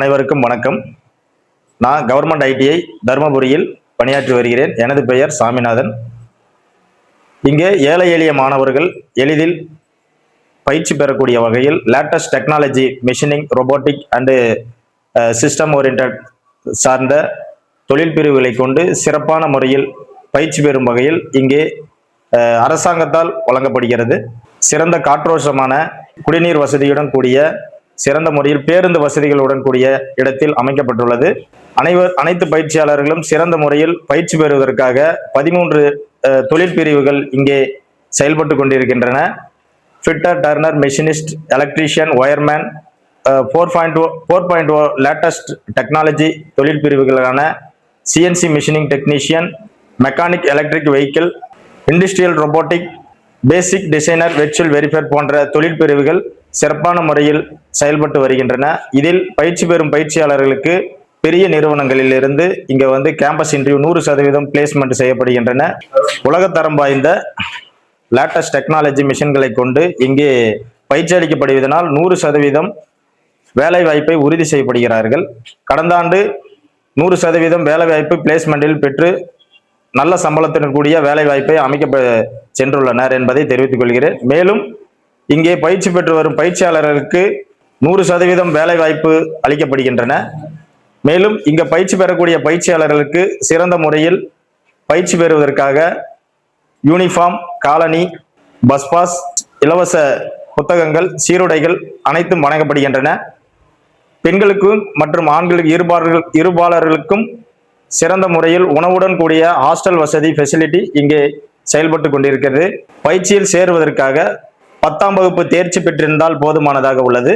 அனைவருக்கும் வணக்கம். நான் கவர்மெண்ட் ஐடிஐ தருமபுரியில் பணியாற்றி வருகிறேன். எனது பெயர் சாமிநாதன். இங்கே ஏழை எளிய மாணவர்கள் எளிதில் பயிற்சி பெறக்கூடிய வகையில் latest technology, machining, robotic and system orient சார்ந்த தொழில் பிரிவுகளை கொண்டு சிறப்பான முறையில் பயிற்சி பெறும் வகையில் இங்கே அரசாங்கத்தால் வழங்கப்படுகிறது. சிறந்த காற்றோட்டமான குடிநீர் வசதியுடன் கூடிய சிறந்த முறையில் பேருந்து வசதிகளுடன் கூடிய இடத்தில் அமைக்கப்பட்டுள்ளது. அனைத்து பயிற்சியாளர்களும் சிறந்த முறையில் பயிற்சி பெறுவதற்காக 13 தொழில் பிரிவுகள் இங்கே செயல்பட்டு கொண்டிருக்கின்றன. Fitter, turner, machinist, electrician, wireman, 4.0 latest technology தொழில் பிரிவுகளான CNC machining technician, mechanic electric vehicle, industrial robotic, basic designer, virtual verifier போன்ற தொழில் பிரிவுகள் சிறப்பான முறையில் செயல்பட்டு வருகின்றன. இதில் பயிற்சி பெறும் பயிற்சியாளர்களுக்கு பெரிய நிறுவனங்களில் இருந்து இங்கே கேம்பஸ் இன்டர்வியூ 100% பிளேஸ்மெண்ட் செய்யப்படுகின்றன. உலகத்தரம் வாய்ந்த லேட்டஸ்ட் டெக்னாலஜி மிஷின்களை கொண்டு இங்கே பயிற்சி அளிக்கப்படுவதனால் 100% வேலை வாய்ப்பை உறுதி செய்யப்படுகிறார்கள். கடந்த ஆண்டு 100% வேலை வாய்ப்பு பிளேஸ்மெண்டில் பெற்று நல்ல சம்பளத்துடன் கூடிய வேலை வாய்ப்பை அமைக்க சென்றுள்ளனர் என்பதை தெரிவித்துக் கொள்கிறேன். மேலும் இங்கே பயிற்சி பெற்று வரும் பயிற்சியாளர்களுக்கு 100% வேலை வாய்ப்பு அளிக்கப்படுகின்றன. மேலும் இங்கே பயிற்சி பெறக்கூடிய பயிற்சியாளர்களுக்கு சிறந்த முறையில் பயிற்சி பெறுவதற்காக யூனிஃபார்ம், காலனி, பஸ் பாஸ், இலவச புத்தகங்கள், சீருடைகள் அனைத்தும் வழங்கப்படுகின்றன. பெண்களுக்கும் மற்றும் ஆண்களுக்கு இருபாலர்களுக்கும் சிறந்த முறையில் உணவுடன் கூடிய ஹாஸ்டல் வசதி ஃபெசிலிட்டி இங்கே செயல்பட்டு கொண்டிருக்கிறது. பயிற்சியில் சேருவதற்காக 10ஆம் வகுப்பு தேர்ச்சி பெற்றிருந்தால் போதுமானதாக உள்ளது.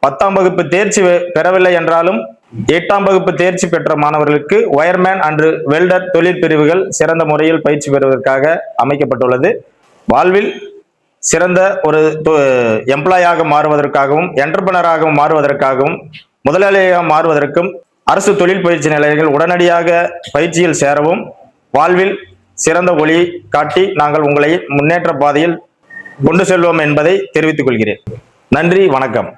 10ஆம் வகுப்பு தேர்ச்சி பெறவில்லை என்றாலும் 8ஆம் வகுப்பு தேர்ச்சி பெற்ற மாணவர்களுக்கு ஒயர்மேன் அன்று வெல்டர் தொழில் பிரிவுகள் சிறந்த முறையில் பயிற்சி பெறுவதற்காக அமைக்கப்பட்டுள்ளது. வாழ்வில் சிறந்த ஒரு எம்ப்ளாயாக மாறுவதற்காகவும், என்டர்பிரனராகவும் மாறுவதற்காகவும், முதலாளியாக மாறுவதற்கும் அரசு தொழில் பயிற்சி நிலையங்கள் உடனடியாக பயிற்சியில் சேரவும் வாழ்வில் சிறந்த ஒளி காட்டி நாங்கள் உங்களை முன்னேற்ற பாதையில் கொண்டு செல்வோம் என்பதை தெரிவித்துக் கொள்கிறேன். நன்றி, வணக்கம்.